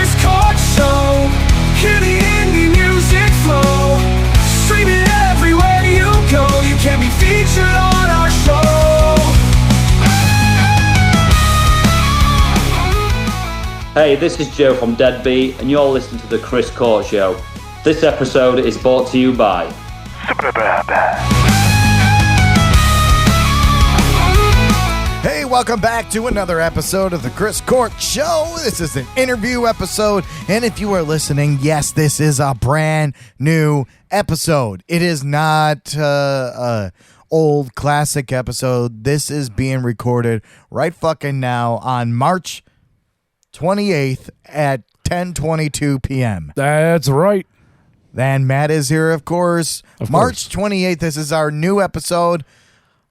Chris Court Show. Hear the indie music flow. Stream it everywhere you go. You can be featured on our show. Hey, this is Joe from Deadbeat, and you're listening to the Chris Court Show. This episode is brought to you by... Hey, welcome back to another episode of the Chris Court Show. This is an interview episode, and if you are listening, yes, this is a brand new episode. It is not a old classic episode. This is being recorded right fucking now on March 28th at 10:22 p.m. That's right. And Matt is here, of course. March 28th. This is our new episode.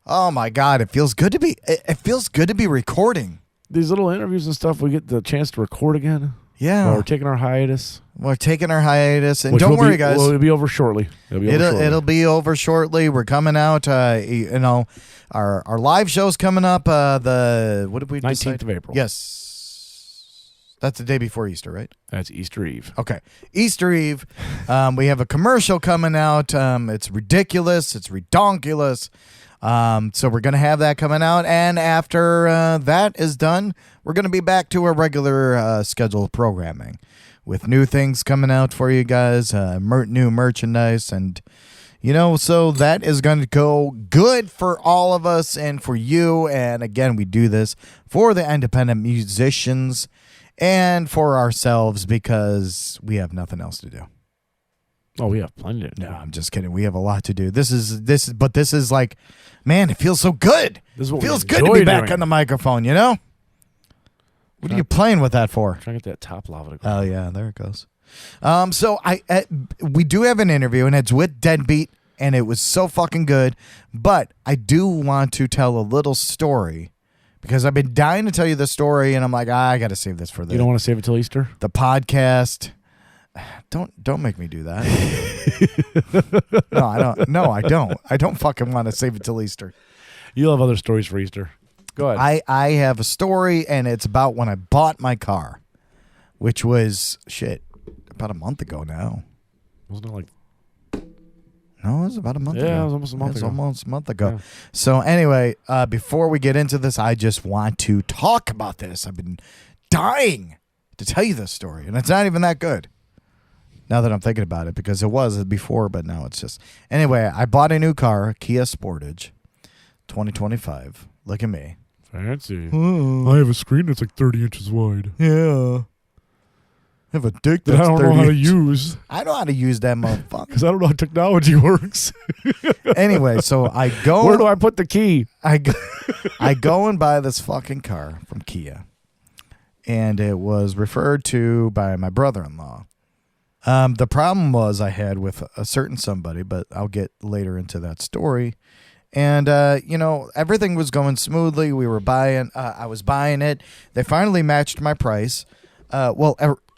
Oh my God! It feels good to be. It feels good to be recording These little interviews and stuff. We get the chance to record again. Yeah, We're taking our hiatus. And don't worry, guys. It'll be over shortly. It'll be over shortly. We're coming out. Our live show's coming up. What did we decide? 19th of April. Yes, that's the day before Easter, right? That's Easter Eve. Okay, Easter Eve. We have a commercial coming out. It's ridiculous. It's redonkulous. So we're going to have that coming out, and after that is done, we're going to be back to our regular scheduled programming with new things coming out for you guys, new merchandise, and, so that is going to go good for all of us and for you, and again, we do this for the independent musicians and for ourselves because we have nothing else to do. Oh, we have plenty to do. No, I'm just kidding. We have a lot to do. This is like, man, it feels so good. This is what it feels we good to be back doing. on the microphone, What are you playing with that for? Trying to get that top lava to go. Oh, yeah, there it goes. So we do have an interview, and it's with Deadbeat, and it was so fucking good. But I do want to tell a little story because I've been dying to tell you the story, and I'm like, I got to save this for You don't want to save it till Easter? the podcast. Don't make me do that. No, I don't. No, I don't. I don't fucking want to save it till Easter. You'll have other stories for Easter. Go ahead. I have a story, and it's about when I bought my car, which was about a month ago now. Wasn't it like? No, it was about a month ago. Yeah, it was almost a month ago. Almost a month ago. Yeah. So anyway, before we get into this, I just want to talk about this. I've been dying to tell you this story, and it's not even that good. Now that I'm thinking about it, because it was before, but now it's just... Anyway, I bought a new car, a Kia Sportage, 2025. Look at me. Fancy. Oh. I have a screen that's like 30 inches wide. Yeah. I have a dick that that's I don't 30 know how to inches. use. I know how to use that motherfucker. Because I don't know how technology works. Anyway, so I go... Where do I put the key? I go and buy this fucking car from Kia. And it was referred to by my brother-in-law. The problem was I had with a certain somebody, but I'll get later into that story. And, everything was going smoothly. We were buying, I was buying it. They finally matched my price.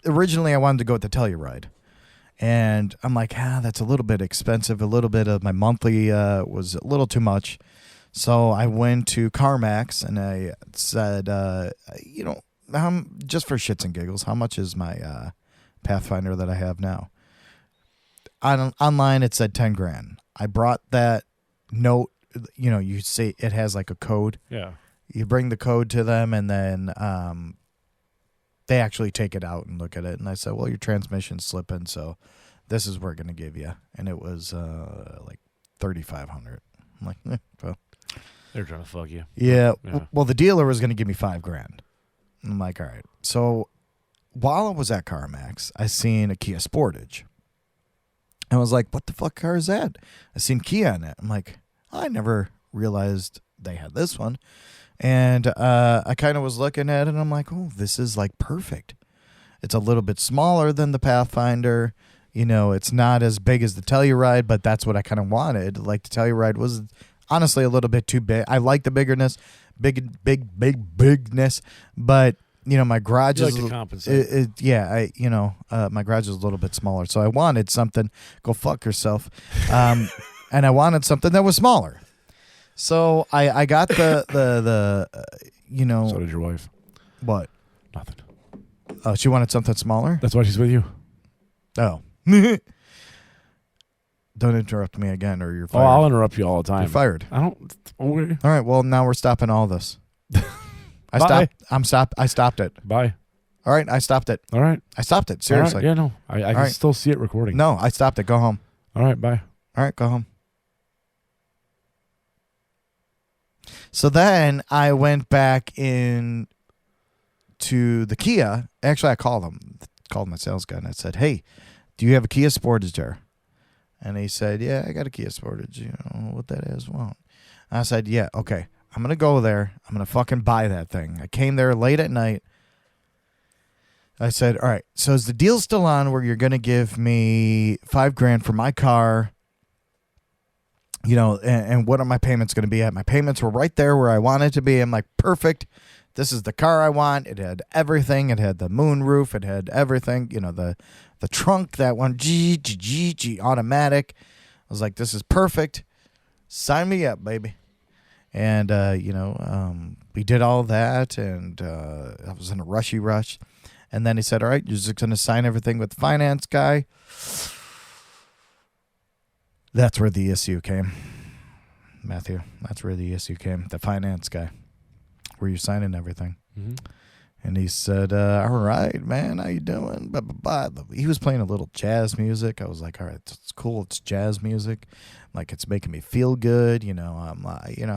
Originally I wanted to go with the Telluride. And I'm like, that's a little bit expensive. A little bit of my monthly was a little too much. So I went to CarMax and I said, just for shits and giggles, how much is my Pathfinder that I have now? Online it said $10,000. I brought that note. You see it has like a code. Yeah. You bring the code to them, and then they actually take it out and look at it. And I said, well, your transmission's slipping, so this is what we're going to give you. And it was like $3,500. I'm like, well. They're trying to fuck you. Yeah. Well, the dealer was going to give me $5,000. I'm like, all right. So while I was at CarMax, I seen a Kia Sportage. I was like, what the fuck car is that? I seen Kia in it. I'm like, I never realized they had this one. And I kind of was looking at it, and I'm like, oh, this is like perfect. It's a little bit smaller than the Pathfinder. It's not as big as the Telluride, but that's what I kind of wanted. Like, the Telluride was honestly a little bit too big. I like the bigness, but my garage is like to compensate. My garage is a little bit smaller, so I wanted something. Go fuck yourself. And I wanted something that was smaller. So I got the So did your wife. What? Nothing. Oh, she wanted something smaller? That's why she's with you. Oh. Don't interrupt me again or you're Oh, fired. I'll interrupt you all the time. You're fired. I don't. Okay. All right, well, now we're stopping all this. Bye. I stopped it. Bye. All right, I stopped it. All right. I stopped it. All Seriously. right. Yeah, no. I can right. still see it recording. No, I stopped it. Go home. All right. Bye. All right, go home. So then I went back in to the Kia. Actually, I called my sales guy, and I said, "Hey, do you have a Kia Sportage there?" And he said, "Yeah, I got a Kia Sportage. You know what that is?" Well, I said, "Yeah, okay. I'm gonna go there. I'm gonna fucking buy that thing." I came there late at night. I said, "All right. So is the deal still on where you're gonna give me $5,000 for my car?" You know, and what are my payments going to be at? My payments were right there where I wanted to be. I'm like, perfect. This is the car I want. It had everything. It had the moon roof. It had everything. You know, the trunk, that one, G, automatic. I was like, this is perfect. Sign me up, baby. And, we did all that, and I was in a rush. And then he said, all right, you're just going to sign everything with the finance guy. That's where the issue came, Matthew. That's where the issue came. The finance guy, where you're signing everything. Mm-hmm. And he said, all right, man, how you doing? Blah, blah, blah. He was playing a little jazz music. I was like, all right, it's cool. It's jazz music. Like, it's making me feel good. You know, I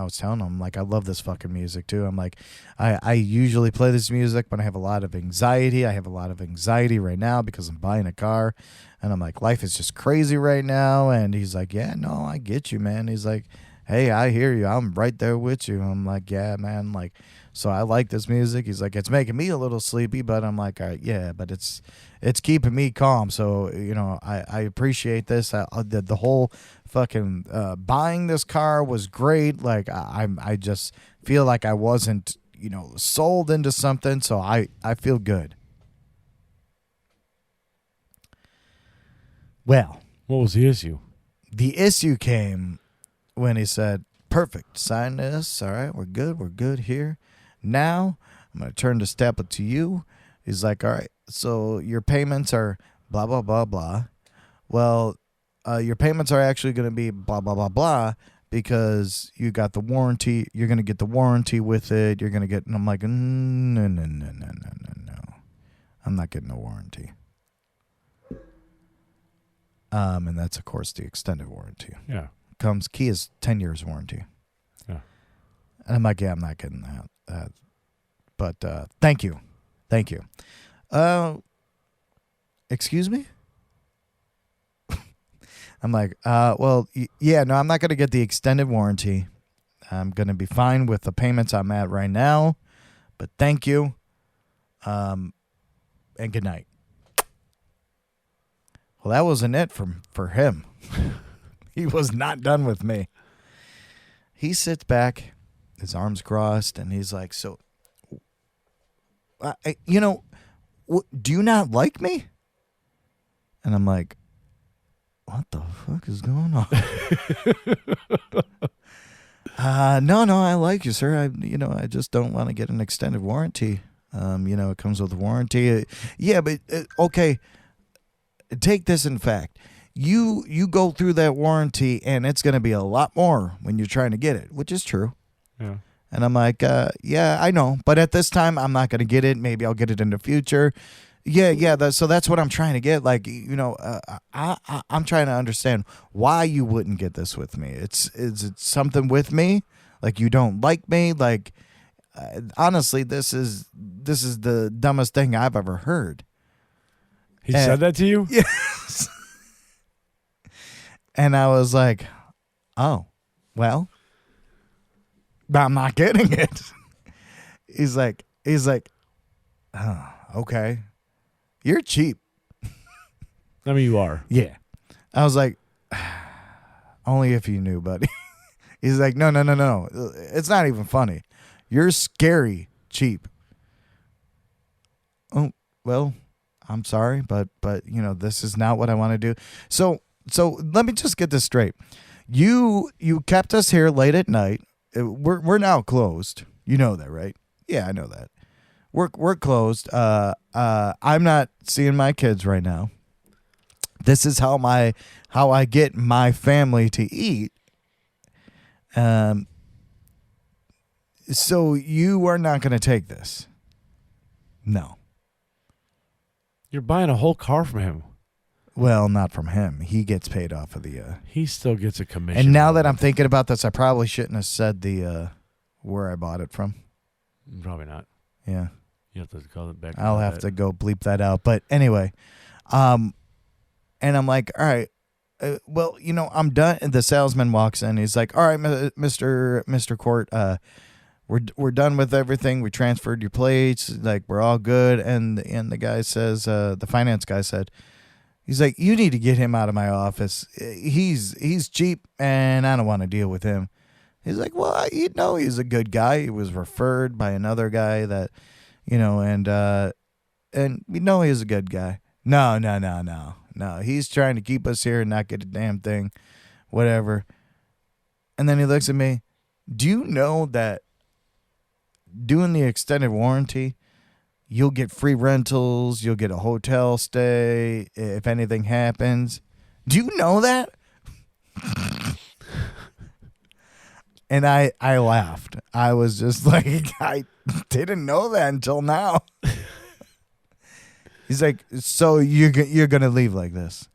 was telling him, like, I love this fucking music, too. I'm like, I usually play this music when I have a lot of anxiety. I have a lot of anxiety right now because I'm buying a car. And I'm like, life is just crazy right now. And he's like, yeah, no, I get you, man. He's like, hey, I hear you. I'm right there with you. I'm like, yeah, man. Like, so I like this music. He's like, it's making me a little sleepy, but I'm like, all right, yeah, but it's keeping me calm. So, you know, I appreciate this. The whole fucking buying this car was great. Like, I just feel like I wasn't, you know, sold into something. So I feel good. Well, what was the issue? The issue came when he said, perfect, sign this. All right, we're good here. Now, I'm going to turn this tablet to you. He's like, all right, so your payments are blah, blah, blah, blah. Well, your payments are actually going to be blah, blah, blah, blah, because you got the warranty. You're going to get the warranty with it. You're going to get, and I'm like, no. I'm not getting a warranty. And that's, of course, the extended warranty. Yeah. Kia's 10 years warranty. Yeah. And I'm like, yeah, I'm not getting that. But thank you. Excuse me? I'm like, well, yeah, no, I'm not going to get the extended warranty. I'm going to be fine with the payments I'm at right now. But thank you. And good night. Well, that wasn't it for him. He was not done with me. He sits back, his arms crossed, and he's like, so, do you not like me? And I'm like, what the fuck is going on? No, I like you, sir. I just don't want to get an extended warranty. It comes with a warranty. Yeah, but okay. Take this in fact. You go through that warranty, and it's going to be a lot more when you're trying to get it, which is true. Yeah. And I'm like, yeah, I know. But at this time, I'm not going to get it. Maybe I'll get it in the future. Yeah. So that's what I'm trying to get. Like, I'm trying to understand why you wouldn't get this with me. Is it something with me? Like, you don't like me? Like, honestly, this is the dumbest thing I've ever heard. He said that to you? Yes. And I was like, oh, well, I'm not getting it. He's like, oh, okay. You're cheap. I mean, you are. Yeah. I was like, only if you knew, buddy. He's like, no. It's not even funny. You're scary cheap. Oh, well, I'm sorry, but this is not what I want to do. So let me just get this straight. You kept us here late at night. We're now closed. You know that, right? Yeah, I know that. we're closed. I'm not seeing my kids right now. This is how I get my family to eat. So you are not going to take this. No. You're buying a whole car from him. Well, not from him. He gets paid off of the. He still gets a commission. And now that I'm thinking about this, I probably shouldn't have said the where I bought it from. Probably not. Yeah. You have to call it back. I'll have to go bleep that out. But anyway, and I'm like, all right, well, I'm done. And the salesman walks in. He's like, all right, Mr. Court, we're done with everything. We transferred your plates. Like, we're all good. And the guy says, the finance guy said, he's like, you need to get him out of my office. He's cheap, and I don't want to deal with him. He's like, well, he's a good guy. He was referred by another guy that, and he's a good guy. No. He's trying to keep us here and not get a damn thing, whatever. And then he looks at me. Do you know that doing the extended warranty, you'll get free rentals, you'll get a hotel stay if anything happens? Do you know that? And I laughed. I was just like, I didn't know that until now. He's like, so you're going to leave like this?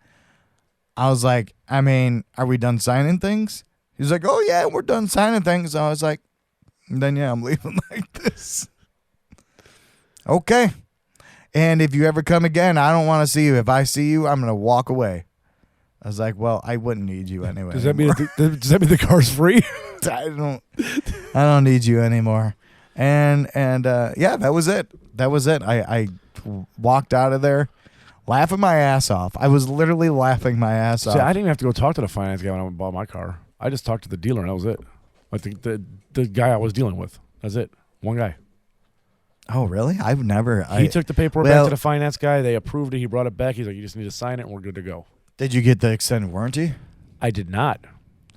I was like, I mean, are we done signing things? He's like, oh, yeah, we're done signing things. I was like, then, yeah, I'm leaving like this. Okay. And if you ever come again, I don't want to see you. If I see you, I'm going to walk away. I was like, well, I wouldn't need you anyway. Does that mean the car's free? I don't need you anymore. And yeah, that was it. I walked out of there laughing my ass off. I was literally laughing my ass off. I didn't even have to go talk to the finance guy when I went and bought my car. I just talked to the dealer and that was it. Like the guy I was dealing with. That's it. One guy. Oh, really? I've never. He took the paperwork back to the finance guy. They approved it. He brought it back. He's like, you just need to sign it and we're good to go. Did you get the extended warranty? I did not.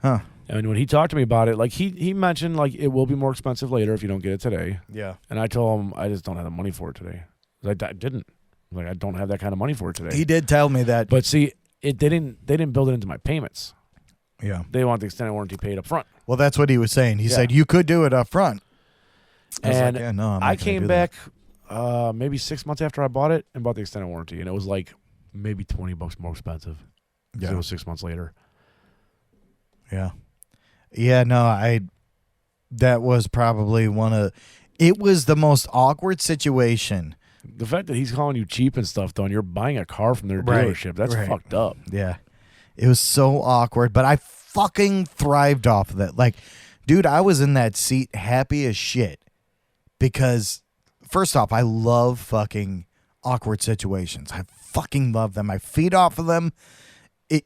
Huh. And when he talked to me about it, like he mentioned, like it will be more expensive later if you don't get it today. Yeah. And I told him I just don't have the money for it today. I didn't. Like I don't have that kind of money for it today. He did tell me that. But see, they didn't build it into my payments. Yeah. They want the extended warranty paid up front. Well, that's what he was saying. He said you could do it up front. I came back maybe 6 months after I bought it and bought the extended warranty, and it was like maybe $20 more expensive. Yeah. It was 6 months later. Yeah. Yeah, no, that was probably it was the most awkward situation. The fact that he's calling you cheap and stuff, though, and you're buying a car from their dealership, that's fucked up. Yeah. It was so awkward, but I fucking thrived off of it. Like, dude, I was in that seat happy as shit because, first off, I love fucking awkward situations. I fucking love them. I feed off of them.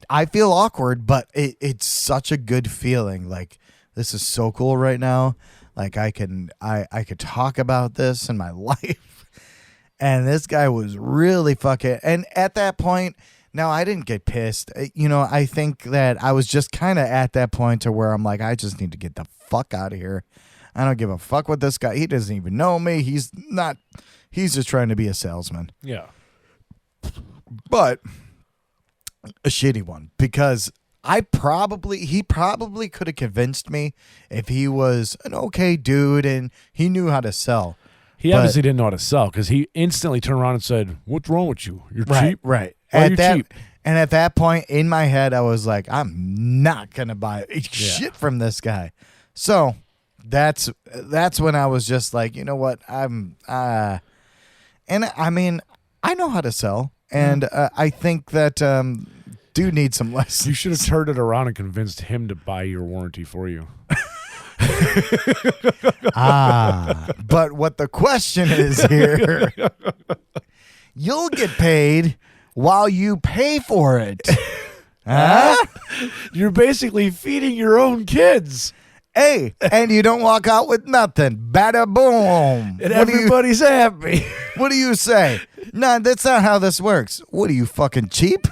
I feel awkward, but it's such a good feeling. Like, this is so cool right now. Like, I could talk about this in my life. And this guy was really fucking... And at that point, now I didn't get pissed. I think that I was just kind of at that point to where I'm like, I just need to get the fuck out of here. I don't give a fuck with this guy. He doesn't even know me. He's just trying to be a salesman. Yeah. But... a shitty one, because he probably could have convinced me if he was an okay dude and he knew how to sell. He obviously didn't know how to sell because he instantly turned around and said, "What's wrong with you? You're cheap." Right. Why are you cheap? And at that point in my head, I was like, I'm not gonna buy shit from this guy. So that's when I was just like, you know what? And I mean, I know how to sell. And I think that do need some lessons. You should have turned it around and convinced him to buy your warranty for you. But what the question is here, you'll get paid while you pay for it. Huh? You're basically feeding your own kids. Hey, and you don't walk out with nothing. Bada boom. And everybody's happy. What do you say? No, that's not how this works. What are you, fucking cheap?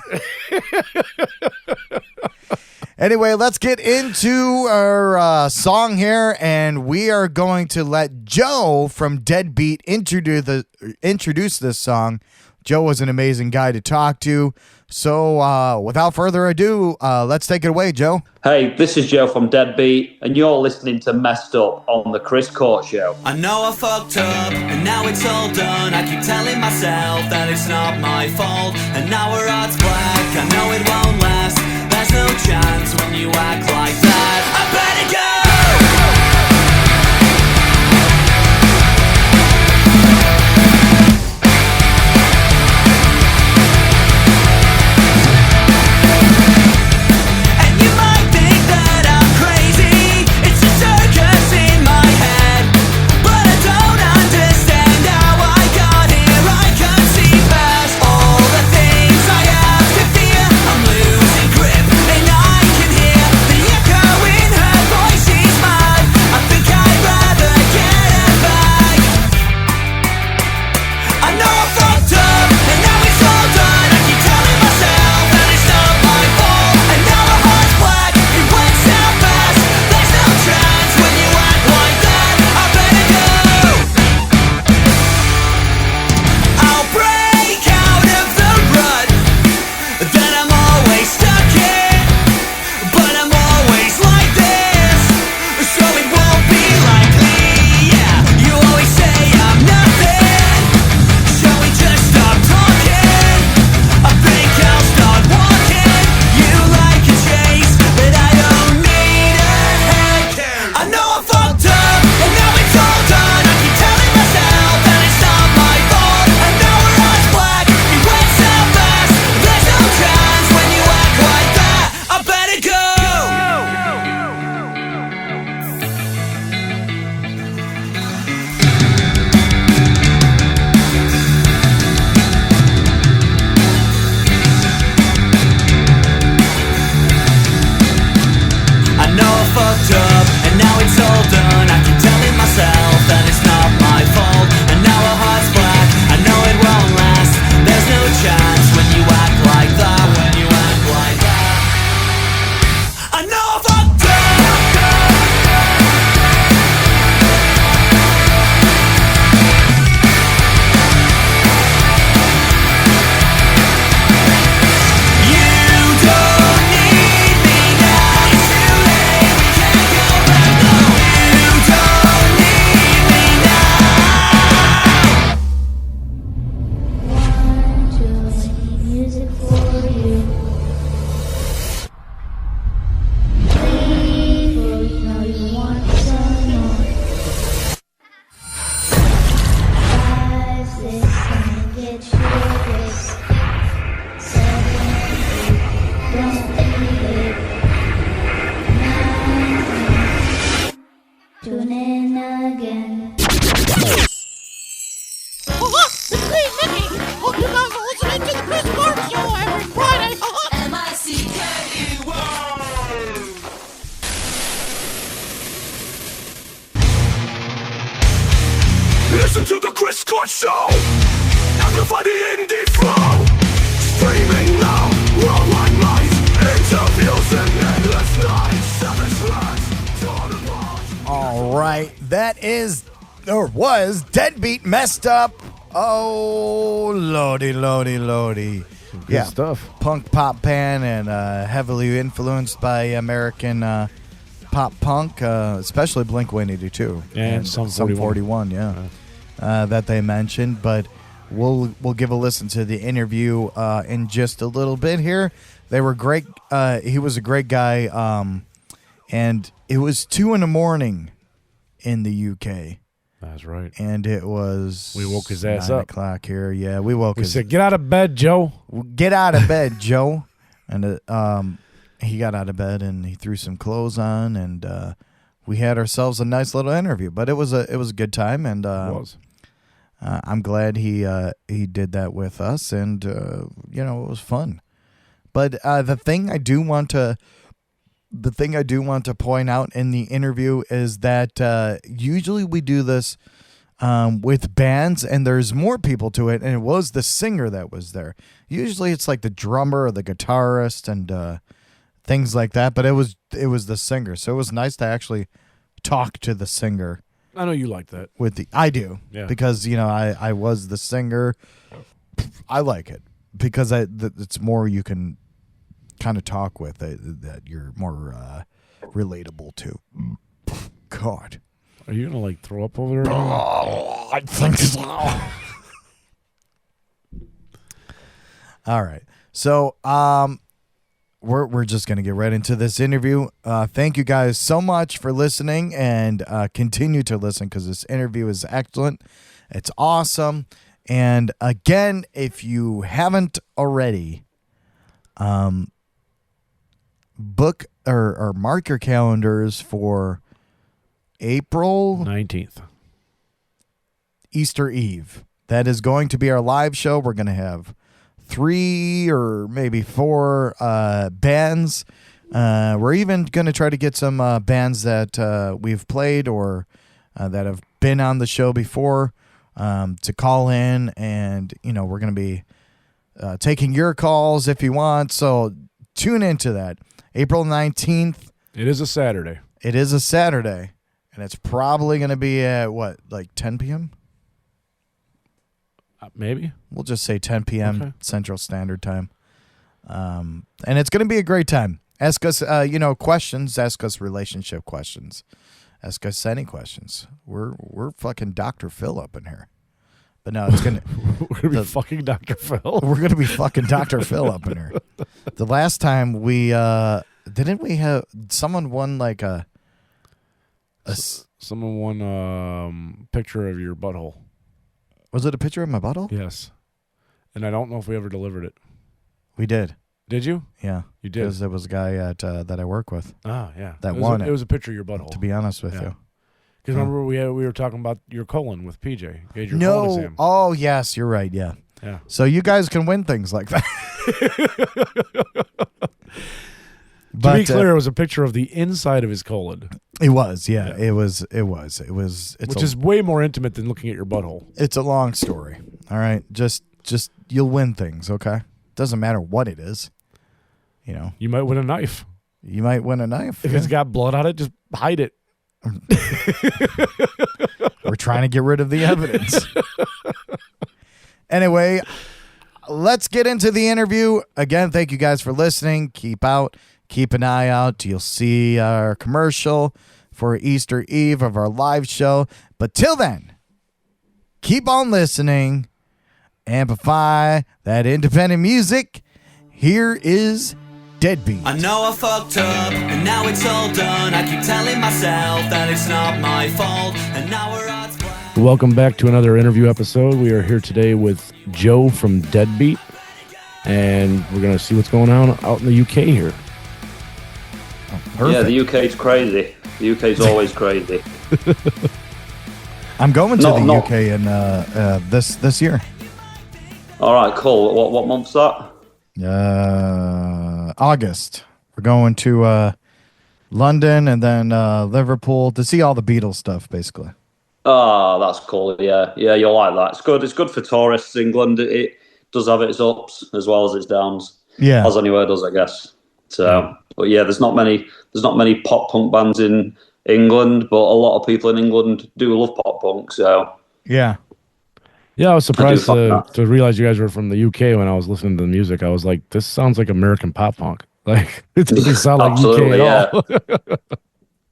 Anyway, let's get into our song here, and we are going to let Joe from Deadbeat introduce this song. Joe was an amazing guy to talk to. So without further ado, let's take it away, Joe. Hey, this is Joe from Deadbeat, and you're listening to Messed Up on the Chris Court Show. I know I fucked up, and now it's all done. I keep telling myself that it's not my fault, and now we're odds black. I know it won't last. There's no chance when you act like that. I better go! Listen to the Chris Show. Amplify the indie flow. Streaming now, worldwide noise. Interviews and endless nights. Savage lives. All right, that is, or was, Deadbeat Messed Up. Oh, lordy. Good stuff. Punk pop band and heavily influenced by American pop punk, especially Blink-182 and Sum 41. That they mentioned. But we'll give a listen to the interview in just a little bit here. They were great. He was a great guy, and it was 2 a.m. in the UK. That's right. And it was... We woke his ass 9 up. o'clock here. Yeah, we woke We said, get out of bed, Joe. Get out of bed, Joe. And he got out of bed and he threw some clothes on, and we had ourselves a nice little interview. But it was a good time, and It was. I'm glad he did that with us, and it was fun. But the thing I do want to point out in the interview is that usually we do this with bands, and there's more people to it, and it was the singer that was there. Usually it's like the drummer or the guitarist, and things like that. But it was the singer, so it was nice to actually talk to the singer. I know you like that. I do, yeah. Because I was the singer. I like it because it's more you can kind of talk with that you're more relatable to. God, are you gonna like throw up over there? I think so. All right, so we're just gonna get right into this interview. Thank you guys so much for listening, and continue to listen because this interview is excellent. It's awesome. And again, if you haven't already, book or mark your calendars for April 19th, Easter Eve. That is going to be our live show. We're going to have 3 or maybe 4 bands. We're even going to try to get some bands that we've played or that have been on the show before to call in, and we're going to be taking your calls if you want. So tune into that. April 19th. It is a Saturday. It is a Saturday, and it's probably going to be at like 10 p.m. Maybe we'll just say 10 p.m. Okay. Central Standard Time. And it's going to be a great time. Ask us, questions. Ask us relationship questions. Ask us any questions. We're fucking Dr. Phil up in here. But no, it's gonna we're gonna be fucking Dr. Phil. We're gonna be fucking Dr. Phil up in here. The last time we didn't we have someone won like someone won picture of your butthole. Was it a picture of my butthole? Yes. And I don't know if we ever delivered it. We did. Did you? Yeah, you did. Because there was a guy that I work with. Ah, yeah. That won it. It was a picture of your butthole. To be honest with you. Because remember we were talking about your colon with PJ. You had your colon No. exam. Oh yes, you're right. Yeah. Yeah. So you guys can win things like that. To be clear, it was a picture of the inside of his colon. It was, yeah. It was. Which is way more intimate than looking at your butthole. It's a long story. All right, just you'll win things. Okay, doesn't matter what it is. You might win a knife. You might win a knife if it's got blood on it. Just hide it. We're trying to get rid of the evidence. Anyway, let's get into the interview. Again, thank you guys for listening. Keep an eye out. You'll see our commercial for Easter Eve of our live show. But till then, keep on listening. Amplify that independent music. Here is Deadbeat. I know I fucked up, and now it's all done. I keep telling myself that it's not my fault, and now we're odds black. Welcome back to another interview episode. We are here today with Joe from Deadbeat, and we're going to see what's going on out in the UK here. Perfect. Yeah, the UK's crazy. The UK's always crazy. I'm going to the UK in this year. All right, cool. What month's that? August. We're going to London and then Liverpool to see all the Beatles stuff, basically. Oh, that's cool. Yeah, you'll like that. It's good. It's good for tourists. England, it does have its ups as well as its downs. Yeah, as anywhere does, I guess. So, but yeah, there's not many pop punk bands in England, but a lot of people in England do love pop punk. So yeah. Yeah, I was surprised to realize you guys were from the UK when I was listening to the music. I was like, this sounds like American pop punk. Like, it doesn't sound like UK at all.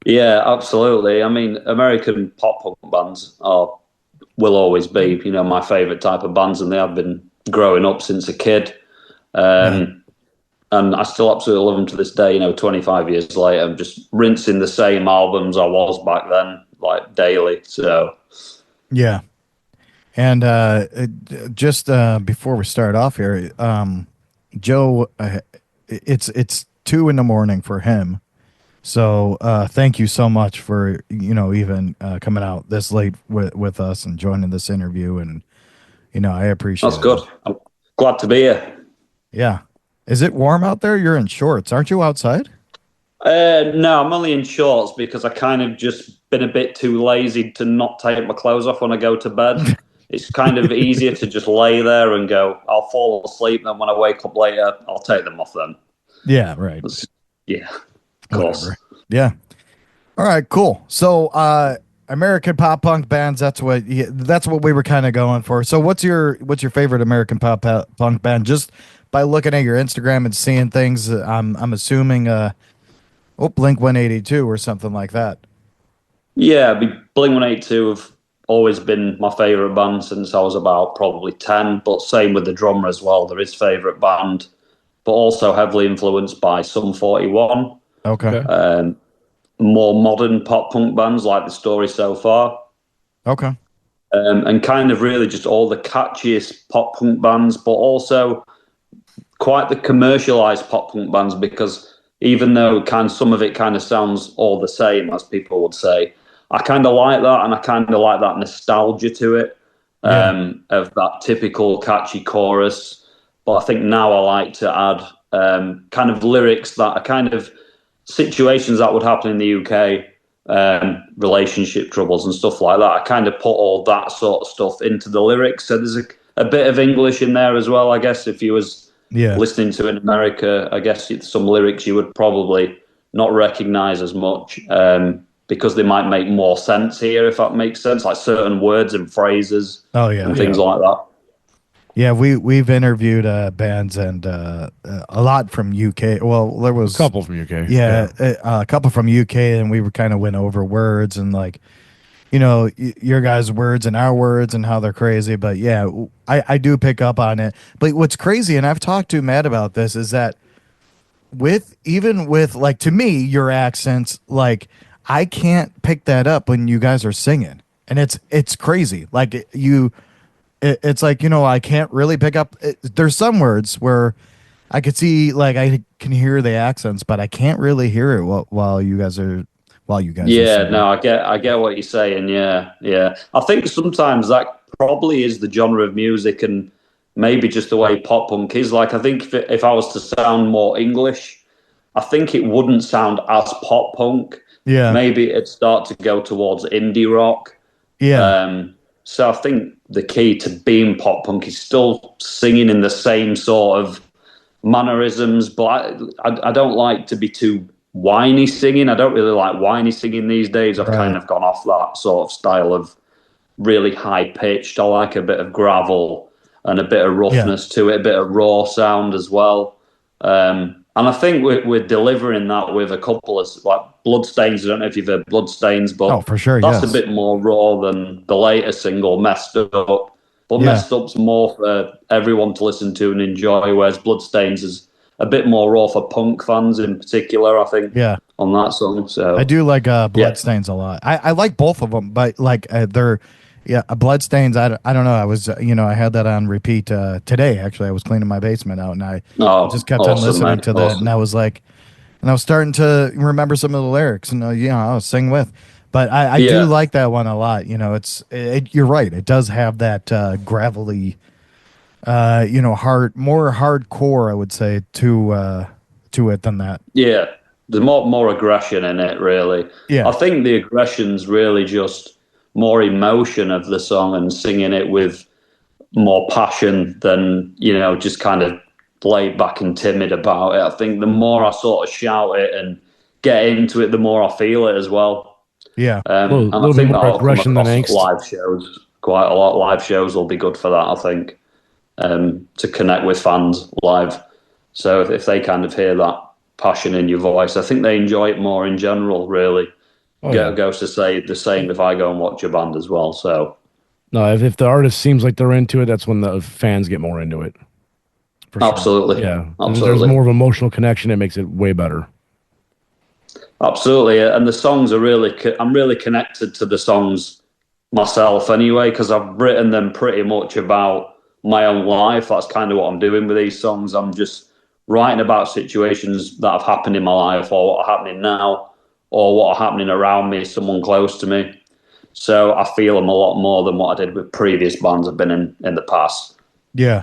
Yeah, absolutely. I mean, American pop punk bands will always be, my favorite type of bands, and they have been growing up since a kid. And I still absolutely love them to this day, 25 years later. I'm just rinsing the same albums I was back then, like daily. So, yeah. And just before we start off here, Joe, it's 2 a.m. for him. So thank you so much for even coming out this late with us and joining this interview, and I appreciate. That's good. I'm glad to be here. Yeah. Is it warm out there? You're in shorts, aren't you? Outside? No, I'm only in shorts because I kind of just been a bit too lazy to not take my clothes off when I go to bed. It's kind of easier to just lay there and go, I'll fall asleep, and when I wake up later, I'll take them off then. Yeah, right. yeah, of course. Whatever. Yeah. All right, cool. So, American pop punk bands, that's what we were kind of going for. So what's your favorite American punk band? Just by looking at your Instagram and seeing things, I'm assuming Blink 182 or something like that. Yeah, Blink 182 have always been my favourite band since I was about probably 10, but same with the drummer as well. They're his favourite band, but also heavily influenced by Sum 41. Okay. More modern pop punk bands like The Story So Far. Okay. And kind of really just all the catchiest pop punk bands, but also quite the commercialized pop punk bands, because even though some of it kind of sounds all the same, as people would say, I kind of like that, and I kind of like that nostalgia to it, of that typical catchy chorus. But I think now I like to add kind of lyrics that are kind of situations that would happen in the UK, relationship troubles and stuff like that. I kind of put all that sort of stuff into the lyrics. So there's a bit of English in there as well, I guess. If you was listening to it in America, I guess some lyrics you would probably not recognize as much, because they might make more sense here, if that makes sense, like certain words and phrases and things like that. Yeah, we've interviewed bands and a lot from UK. Well, there was a couple from UK. Yeah, a couple from UK, and we kind of went over words and like, your guys' words and our words and how they're crazy. But yeah, I do pick up on it. But what's crazy, and I've talked to Matt about this, is that even with like, to me, your accents, like I can't pick that up when you guys are singing, and it's crazy. Like it's like, I can't really pick up. There's some words where I could see, like, I can hear the accents, but I can't really hear it while you guys are Yeah, no, I get what you're saying. Yeah. I think sometimes that probably is the genre of music, and maybe just the way pop punk is. Like, I think if I was to sound more English, I think it wouldn't sound as pop punk. Yeah. Maybe it'd start to go towards indie rock. Yeah. So I think the key to being pop punk is still singing in the same sort of mannerisms, but I don't like to be too whiny singing. I don't really like whiny singing these days. I've kind of gone off that sort of style of really high pitched. I like a bit of gravel and a bit of roughness to it, a bit of raw sound as well. And I think we're delivering that with a couple of, like, Bloodstains. I don't know if you've heard Bloodstains, but for sure, that's a bit more raw than the later single, Messed Up. But Messed Up's more for everyone to listen to and enjoy, whereas Bloodstains is a bit more raw for punk fans in particular, I think, on that song. So I do like Bloodstains a lot. I like both of them, but like they're Bloodstains. I don't know. I was I had that on repeat today. Actually, I was cleaning my basement out, and I just kept on listening to that, and I was like, and I was starting to remember some of the lyrics, and I was singing with. But I do like that one a lot. You're right. It does have that gravelly, more hardcore, I would say, to it than that. Yeah, there's more aggression in it, really. Yeah, I think the aggression's really just more emotion of the song and singing it with more passion than, just kind of laid back and timid about it. I think the more I sort of shout it and get into it, the more I feel it as well. Yeah. And I think that'll come across live shows quite a lot. Live shows will be good for that, I think, to connect with fans live. So if they kind of hear that passion in your voice, I think they enjoy it more in general, really. Goes to say the same if I go and watch a band as well. So no, if the artist seems like they're into it, that's when the fans get more into it. Absolutely. Sure. Yeah. Absolutely. There's more of an emotional connection. It makes it way better. Absolutely. And the songs are I'm really connected to the songs myself anyway, because I've written them pretty much about my own life. That's kind of what I'm doing with these songs. I'm just writing about situations that have happened in my life, or what are happening now, or what are happening around me, someone close to me. So I feel them a lot more than what I did with previous bands I've been in the past. Yeah.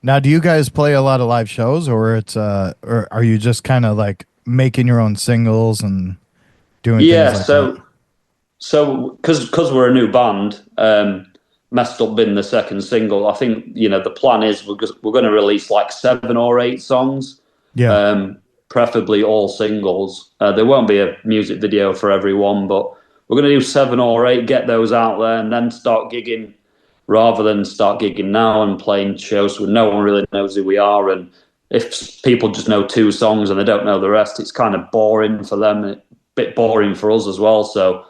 Now, do you guys play a lot of live shows, or or are you just kind of like making your own singles and doing things like that? So because we're a new band, Messed Up being the second single, I think, the plan is we're going to release like 7 or 8 songs. Yeah. preferably all singles. There won't be a music video for everyone, but we're going to do 7 or 8, get those out there, and then start gigging, rather than start gigging now and playing shows where no one really knows who we are. And if people just know 2 songs and they don't know the rest, it's kind of boring for them, a bit boring for us as well. So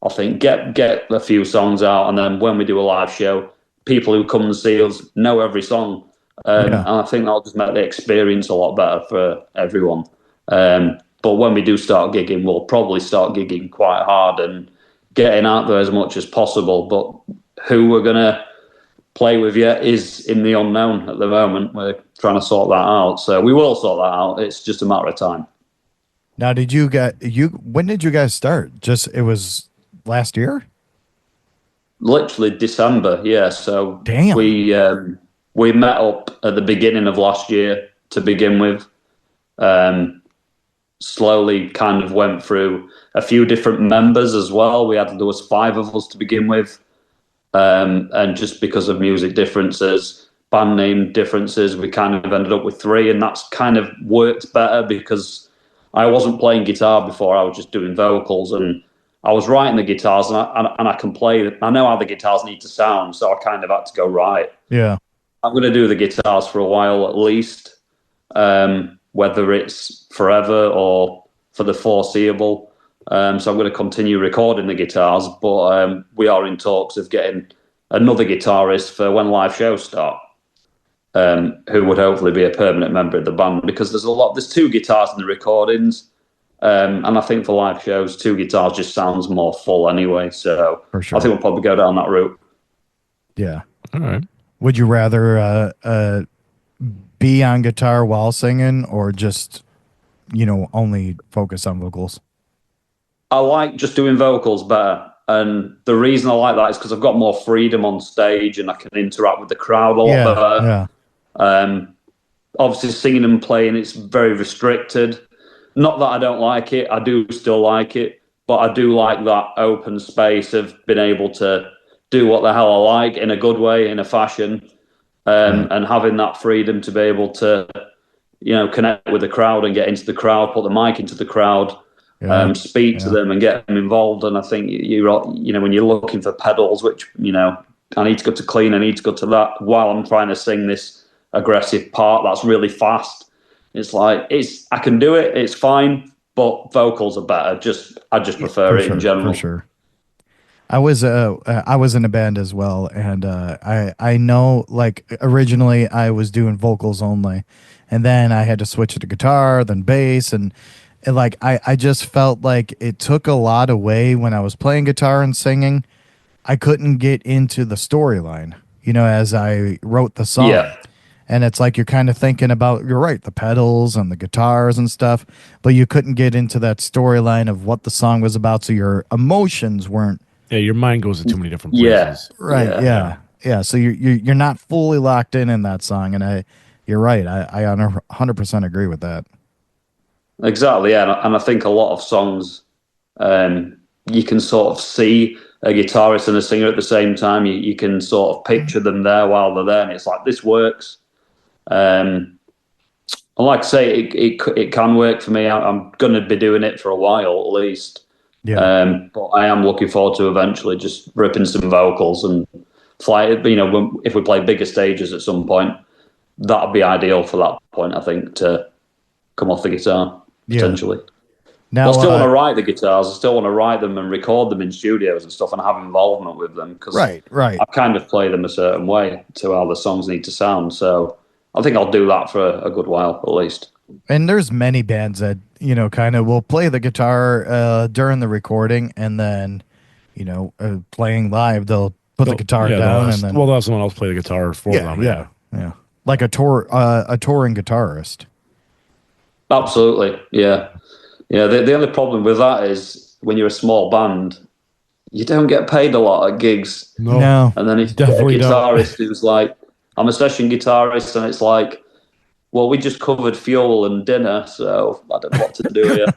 I think get a few songs out, and then when we do a live show, people who come and see us know every song. And I think that'll just make the experience a lot better for everyone. But when we do start gigging, we'll probably start gigging quite hard and getting out there as much as possible. But who we're going to play with yet is in the unknown at the moment. We're trying to sort that out. So we will sort that out. It's just a matter of time. Now, when did you guys start? It was last year? Literally December, yeah. So damn. We met up at the beginning of last year to begin with. Slowly kind of went through a few different members as well. There was 5 of us to begin with. And just because of music differences, band name differences, we kind of ended up with 3, and that's kind of worked better because I wasn't playing guitar before. I was just doing vocals, and I was writing the guitars, and I can play. I know how the guitars need to sound, so I kind of had to go, right, yeah, I'm going to do the guitars for a while at least, whether it's forever or for the foreseeable. So I'm going to continue recording the guitars, but we are in talks of getting another guitarist for when live shows start, who would hopefully be a permanent member of the band, because there's 2 guitars in the recordings, and I think for live shows, 2 guitars just sounds more full anyway. So for sure. I think we'll probably go down that route. Yeah. All right. Would you rather be on guitar while singing, or just only focus on vocals? I like just doing vocals better. And the reason I like that is because I've got more freedom on stage and I can interact with the crowd a lot better. Yeah. Obviously, singing and playing, it's very restricted. Not that I don't like it. I do still like it. But I do like that open space of being able to do what the hell I like in a good way, in a fashion, and having that freedom to be able to, connect with the crowd and get into the crowd, put the mic into the crowd. Speak to them and get them involved. And I think when you're looking for pedals, which I need to go to clean, I need to go to that while I'm trying to sing this aggressive part that's really fast. It's like I can do it. It's fine, but vocals are better. I just prefer it in general. For sure. I was in a band as well, and I know, like, originally I was doing vocals only, and then I had to switch to guitar, then bass, and like I just felt like it took a lot away when I was playing guitar and singing. I couldn't get into the storyline, as I wrote the song. Yeah. And it's like you're kind of thinking about, you're right, the pedals and the guitars and stuff, but you couldn't get into that storyline of what the song was about, so your emotions weren't. Yeah, your mind goes to too many different places. Yeah. Right. Yeah. So you're not fully locked in that song, and you're right. I 100% agree with that. Exactly, yeah. And I think a lot of songs, you can sort of see a guitarist and a singer at the same time. You can sort of picture them there while they're there, and it's like, this works. And like I say, it can work for me. I'm going to be doing it for a while at least. Yeah. But I am looking forward to eventually just ripping some vocals and fly. If we play bigger stages at some point, that'll be ideal for that point, I think, to come off the guitar, potentially. Now, I still want to write the guitars. I still want to write them and record them in studios and stuff and have involvement with them, because right. I kind of play them a certain way to how the songs need to sound. So I think I'll do that for a good while, at least. And there's many bands that, kind of will play the guitar during the recording, and then, playing live, they'll put the guitar down, and then they'll have someone else play the guitar for them. Yeah. Like a touring guitarist. Absolutely, yeah. The only problem with that is when you're a small band, you don't get paid a lot at gigs. No. And then if you get a guitarist who's like, I'm a session guitarist, and it's like, well, we just covered fuel and dinner, so I don't know what to do here.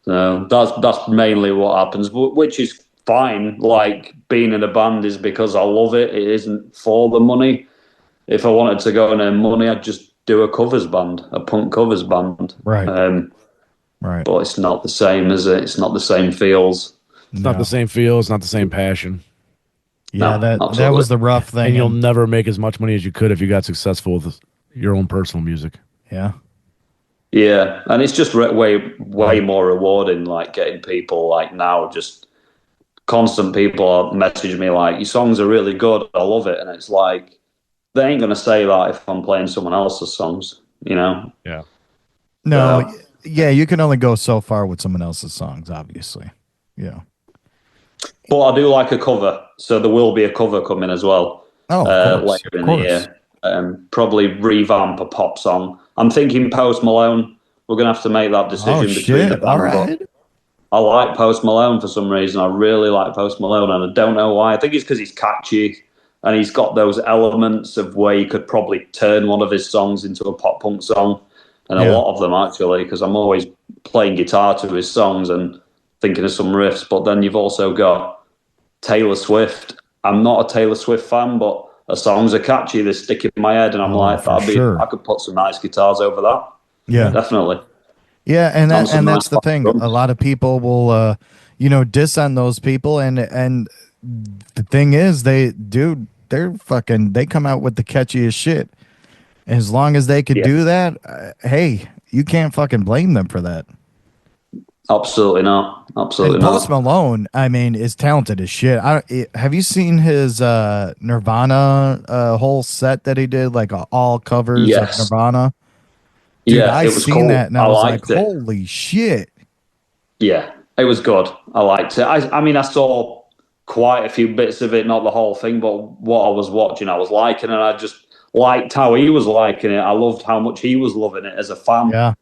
So that's mainly what happens, which is fine. Like, being in a band is because I love it. It isn't for the money. If I wanted to go and earn money, I'd just do a covers band, a punk covers band. Right. Right. But it's not the same, is it? It's not the same feels. It's not the same feel. It's not the same passion. Yeah, that was the rough thing. And you'll never make as much money as you could if you got successful with your own personal music. Yeah. Yeah, and it's just way more rewarding, like getting people like now, just constant people message me like, your songs are really good, I love it. And it's like, they ain't going to say that if I'm playing someone else's songs, you know? Yeah. No, yeah, you can only go so far with someone else's songs, obviously. Yeah. But I do like a cover, so there will be a cover coming as well. Oh, later in the year. Probably revamp a pop song. I'm thinking Post Malone. We're going to have to make that decision between the band. All right. I like Post Malone for some reason. I really like Post Malone, and I don't know why. I think it's because he's catchy, and he's got those elements of where you could probably turn one of his songs into a pop punk song, and a lot of them actually, because I'm always playing guitar to his songs and thinking of some riffs. But then you've also got Taylor Swift. I'm not a Taylor Swift fan, but her songs are catchy. They stick in my head, and I'm like, I could put some nice guitars over that. Yeah, definitely. Yeah, and that's the thing. A lot of people will, diss on those people, and the thing is, they come out with the catchiest shit. As long as they could do that, hey, you can't fucking blame them for that. Absolutely not. Absolutely not. Post Malone, I mean, is talented as shit. Have you seen his Nirvana whole set that he did, like all covers of Nirvana? Dude, I seen that and I was like, holy shit. Yeah, it was good. I liked it. I mean, I saw quite a few bits of it, not the whole thing, but what I was watching, I was liking it. And I just liked how he was liking it. I loved how much he was loving it as a fan. Yeah.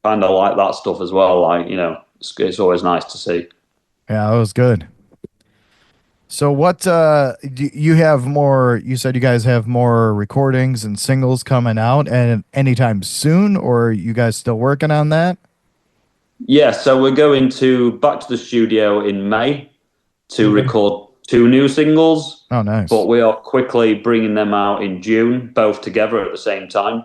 Kind of like that stuff as well. Like, it's always nice to see. Yeah, it was good. So what do you have more? You said you guys have more recordings and singles coming out and anytime soon, or are you guys still working on that? Yeah, so we're going back to the studio in May to record 2 new singles. Oh, nice. But we are quickly bringing them out in June, both together at the same time.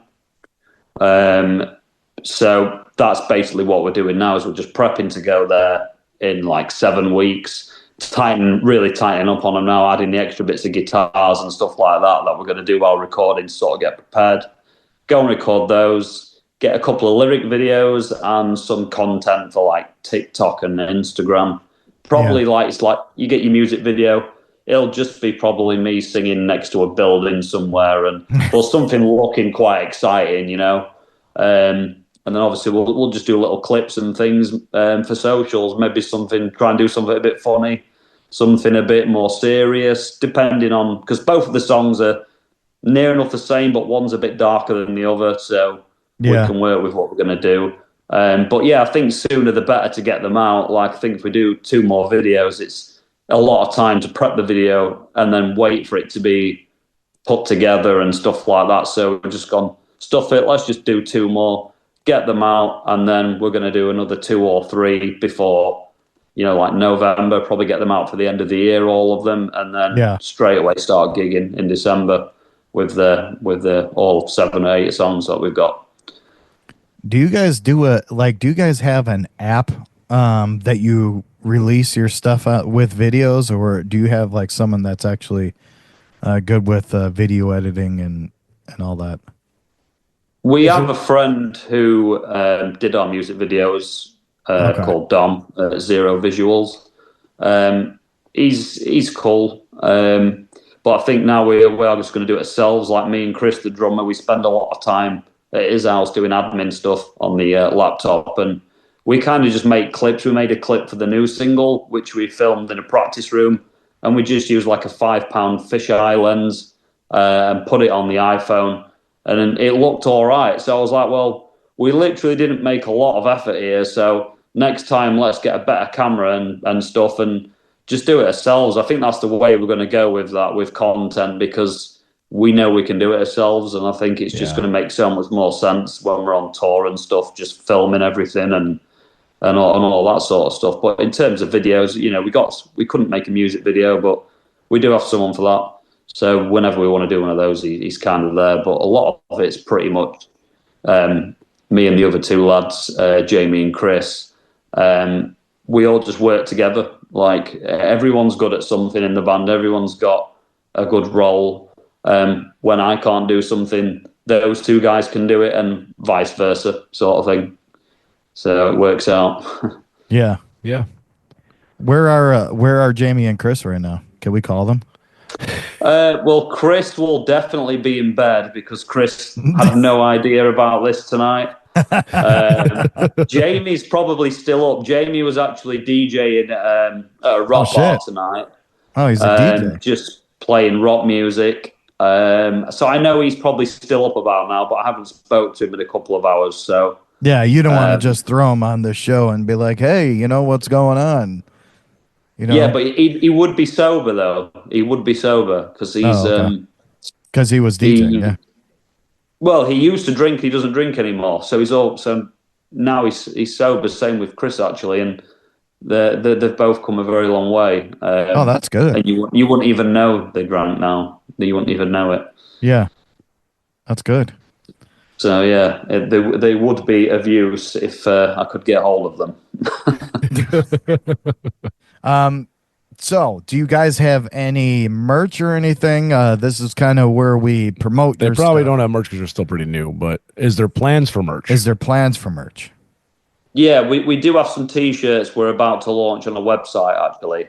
So that's basically what we're doing now, is we're just prepping to go there in like 7 weeks. Really tightening up on them now, adding the extra bits of guitars and stuff like that we're going to do while recording to sort of get prepared. Go and record those, get a couple of lyric videos and some content for like TikTok and Instagram. Probably it's like you get your music video, it'll just be probably me singing next to a building somewhere or something looking quite exciting, and then obviously we'll just do little clips and things for socials. Maybe try and do something a bit funny, something a bit more serious, depending on, because both of the songs are near enough the same, but one's a bit darker than the other. So we can work with what we're going to do. But yeah, I think sooner the better to get them out. Like, I think if we do 2 more videos, it's a lot of time to prep the video and then wait for it to be put together and stuff like that. So we've just gone, stuff it, let's just do 2 more. Get them out, and then we're going to do another 2 or 3 before, like November, probably get them out for the end of the year, all of them, and then straight away start gigging in December with the all 7 or 8 songs that we've got. Do you guys do you guys have an app that you release your stuff out with videos, or do you have like someone that's actually good with video editing and all that? We have a friend who did our music videos called Dom, Zero Visuals. He's cool. But I think now we're just going to do it ourselves. Like me and Chris, the drummer, we spend a lot of time at his house doing admin stuff on the laptop. And we kind of just make clips. We made a clip for the new single, which we filmed in a practice room. And we just used like a 5-pound fisheye lens and put it on the iPhone. And it looked all right. So I was like, well, we literally didn't make a lot of effort here. So next time, let's get a better camera and stuff and just do it ourselves. I think that's the way we're going to go with that, with content, because we know we can do it ourselves. And I think it's just going to make so much more sense when we're on tour and stuff, just filming everything and all that sort of stuff. But in terms of videos, we couldn't make a music video, but we do have someone for that. So whenever we want to do one of those, he's kind of there. But a lot of it's pretty much me and the other two lads, Jamie and Chris. We all just work together. Like everyone's good at something in the band. Everyone's got a good role. When I can't do something, those two guys can do it, and vice versa, sort of thing. So it works out. Yeah. Yeah. Where are Jamie and Chris right now? Can we call them? Well, Chris will definitely be in bed because Chris had no idea about this tonight. Jamie's probably still up. Jamie was actually DJing at a rock bar tonight. Oh, he's a DJ. Just playing rock music. So I know he's probably still up about now, but I haven't spoke to him in a couple of hours. So yeah, you don't want to just throw him on the show and be like, "Hey, you know what's going on?" You know? Yeah, but he would be sober though. He would be sober because he's because he was DJing. Yeah. Well, he used to drink. He doesn't drink anymore. So now he's sober. Same with Chris actually, and they've both come a very long way. That's good. And you wouldn't even know they drank now. You wouldn't even know it. Yeah, that's good. So yeah, they would be of use if I could get hold of them. So, do you guys have any merch or anything? This is kind of where we promote. They probably don't have merch because they're still pretty new. But is there plans for merch? Yeah, we do have some T-shirts we're about to launch on a website actually.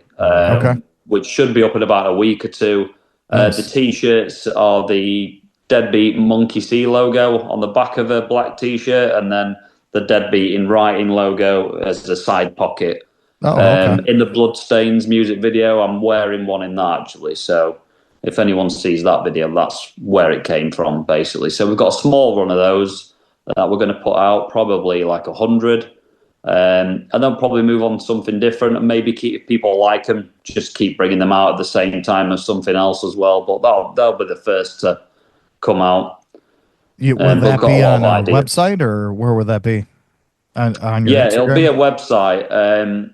Which should be up in about a week or two. Nice. The T-shirts are the Deadbeat Monkey See logo on the back of a black T-shirt, and then the Deadbeat in writing logo as a side pocket. In the Bloodstains music video, I'm wearing one in that actually. So if anyone sees that video, that's where it came from basically. So we've got a small run of those that we're going to put out, probably like 100. And then probably move on to something different and maybe if people like them, just keep bringing them out at the same time as something else as well. But they'll be the first to come out. Will that be on a website or where would that be? On your Instagram? It'll be a website.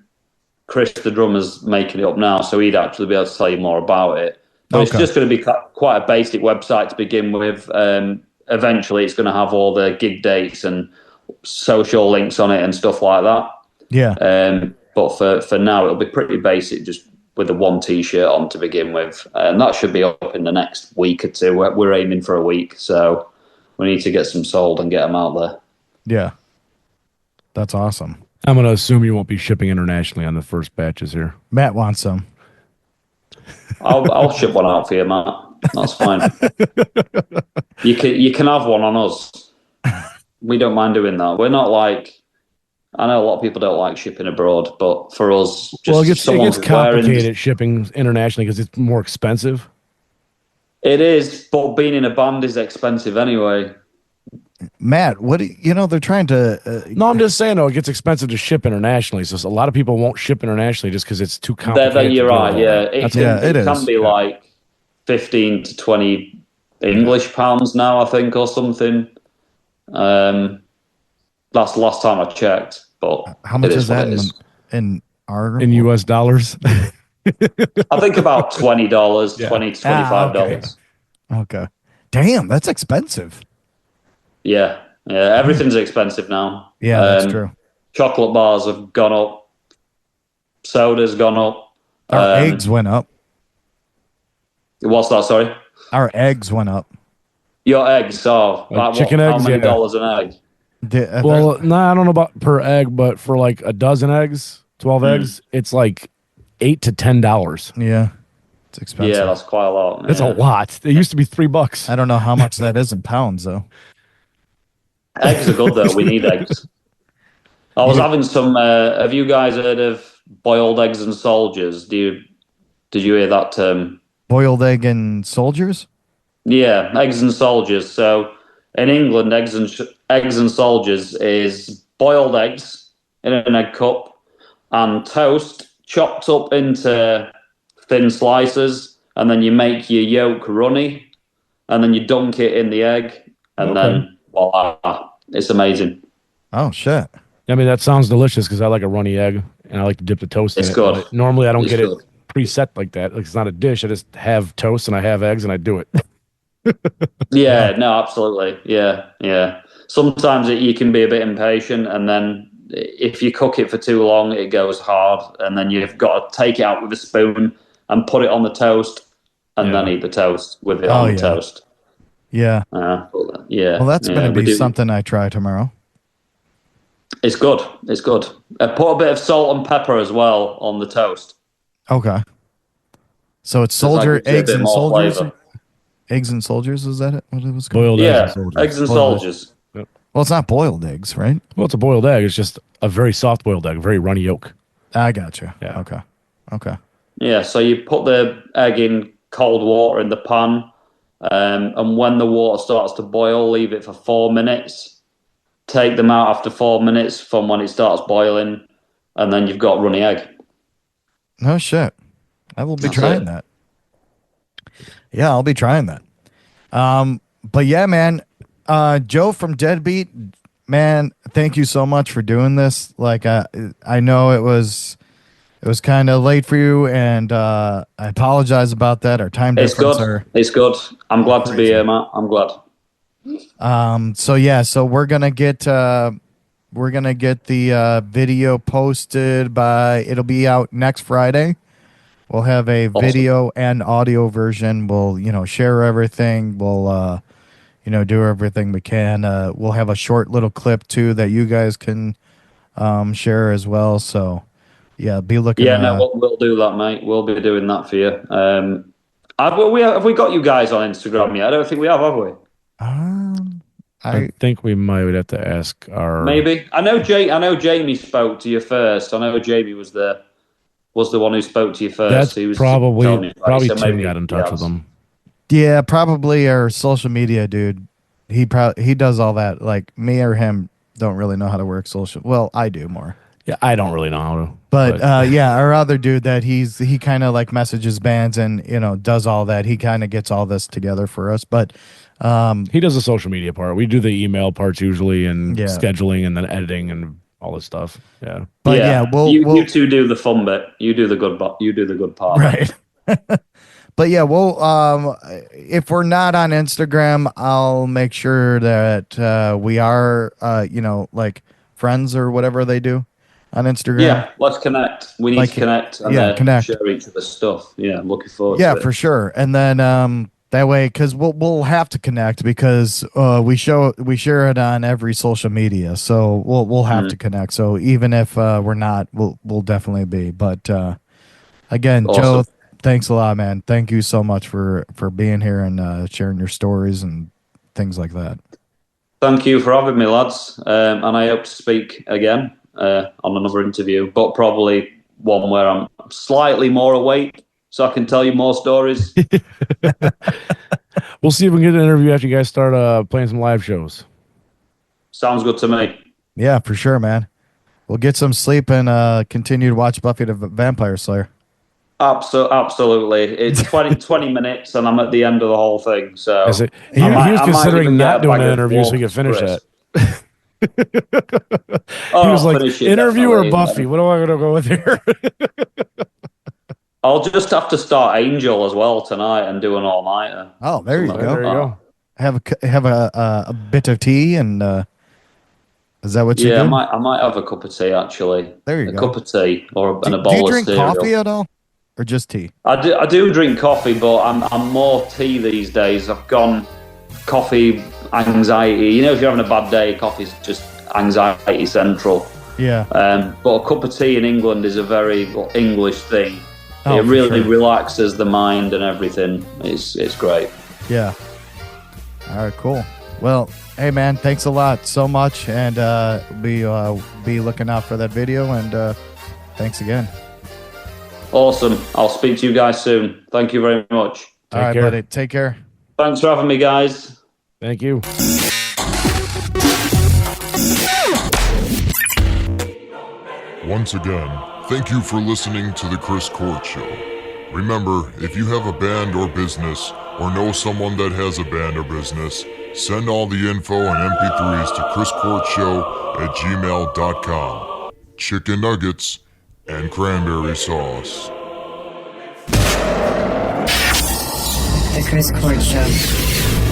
Chris, the drummer's making it up now, so he'd actually be able to tell you more about it. But it's just going to be quite a basic website to begin with. Eventually, it's going to have all the gig dates and social links on it and stuff like that. Yeah. But for now, it'll be pretty basic, just with the one T-shirt on to begin with. And that should be up in the next week or two. We're aiming for a week, so we need to get some sold and get them out there. Yeah. That's awesome. I'm going to assume you won't be shipping internationally on the first batches here. Matt wants some. I'll ship one out for you, Matt. That's fine. You can have one on us. We don't mind doing that. We're not like, I know a lot of people don't like shipping abroad, but for us, it gets complicated shipping internationally because it's more expensive. It is, but being in a band is expensive anyway. Matt, they're trying to... No, I'm just saying, though, it gets expensive to ship internationally. So a lot of people won't ship internationally just because it's too complicated. You're right, yeah. It can be like 15 to 20 English pounds now, I think, or something. That's the last time I checked. But how much is that in US dollars? I think about $20, $20 to $25. Okay. Damn, that's expensive. Yeah, everything's expensive now. Yeah, that's true. Chocolate bars have gone up. Soda's gone up. Our eggs went up. What's that, sorry? Our eggs went up. Your eggs, chicken eggs? How many dollars an egg? I don't know about per egg, but for like a dozen eggs, 12 eggs, it's like $8 to $10. Yeah, it's expensive. Yeah, that's quite a lot. It's a lot. It used to be $3. I don't know how much that is in pounds, though. Eggs are good, though. We need eggs. I was having some... have you guys heard of boiled eggs and soldiers? Did you hear that term? Boiled egg and soldiers? Yeah, eggs and soldiers. So in England, eggs and soldiers is boiled eggs in an egg cup and toast chopped up into thin slices, and then you make your yolk runny, and then you dunk it in the egg, and then... Voila. It's amazing. Oh, shit. I mean, that sounds delicious because I like a runny egg and I like to dip the toast in it. It's good. Normally, I don't get it preset like that. Like, it's not a dish. I just have toast and I have eggs and I do it. Yeah, no, absolutely. Yeah. Sometimes you can be a bit impatient, and then if you cook it for too long, it goes hard, and then you've got to take it out with a spoon and put it on the toast, and then eat the toast with it on the toast. Yeah. Yeah. Well, that's going to be something I try tomorrow. It's good. It's good. Put a bit of salt and pepper as well on the toast. Okay. So it's eggs and soldiers. Eggs and soldiers, is that it? What it was called? Boiled eggs and soldiers. Eggs and soldiers. Yep. Well, it's not boiled eggs, right? Well, it's a boiled egg. It's just a very soft boiled egg, very runny yolk. I gotcha. Yeah. Okay. Yeah, so you put the egg in cold water in the pan, and when the water starts to boil, leave it for 4 minutes. Take them out after 4 minutes from when it starts boiling, and then you've got runny egg. No shit. I will be trying that. Yeah, I'll be trying that. But yeah, man, Joe from Deadbeat, man, thank you so much for doing this. Like, I know it was kind of late for you, and I apologize about that. Our time difference. It's good. I'm glad to be here, Matt. I'm glad. So we're gonna get the video posted it'll be out next Friday. We'll have a video and audio version. We'll, share everything. We'll, do everything we can. We'll have a short little clip too that you guys can share as well. So, yeah, be looking. Yeah, no, we'll do that, mate. We'll be doing that for you. Have we got you guys on Instagram yet? I don't think we have we? I think we might have to ask our. Maybe. I know Jamie spoke to you first. I know Jamie was the one who spoke to you first. That's he was probably so Tim got in touch with them. Yeah, probably our social media dude. He does all that. Like, me or him don't really know how to work social. Well, I do more. Yeah, I don't really know how to. But our other dude that he kind of like messages bands and does all that. He kind of gets all this together for us. But he does the social media part. We do the email parts usually, and scheduling, and then editing and all this stuff. Yeah. But you two do the fun bit. You do the good part. Right. But yeah, if we're not on Instagram, I'll make sure that we are, like friends or whatever they do on Instagram. Yeah, let's connect. We need to connect and connect. Share each other's stuff. Yeah, I'm looking forward to it. Yeah, for sure. And then that way, because we'll have to connect because we share it on every social media, so we'll have to connect. So even if we're not, we'll definitely be. But again, awesome. Joe, thanks a lot, man. Thank you so much for being here and sharing your stories and things like that. Thank you for having me, lads. And I hope to speak again on another interview, but probably one where I'm slightly more awake, so I can tell you more stories. We'll see if we can get an interview after you guys start playing some live shows. Sounds good to me. Yeah, for sure, man. We'll get some sleep and continue to watch Buffy the Vampire Slayer. Absolutely. It's 20 minutes and I'm at the end of the whole thing. So he was considering not doing an interview so we could finish that. He was like, interview or Buffy? What am I going to go with here? I'll just have to start Angel as well tonight and do an all-nighter. Oh, there you go. There you go. Have a bit of tea and is that what you do? Yeah, I might have a cup of tea actually. There you go. A cup of tea and a bowl of cereal. Do you drink coffee at all? Or just tea? I do drink coffee, but I'm more tea these days. I've gone coffee anxiety. If you're having a bad day, coffee's just anxiety central. Yeah. But a cup of tea in England is a very English thing. Oh, it really relaxes the mind and everything. It's great. Yeah. All right, cool. Well, hey man, thanks a lot so much, and be looking out for that video, and thanks again. Awesome. I'll speak to you guys soon. Thank you very much. All right, buddy. Take care. Thanks for having me, guys. Thank you. Once again, thank you for listening to The Chris Court Show. Remember, if you have a band or business, or know someone that has a band or business, send all the info and MP3s to chriscourtshow@gmail.com. Chicken nuggets and cranberry sauce. The Chris Court Show.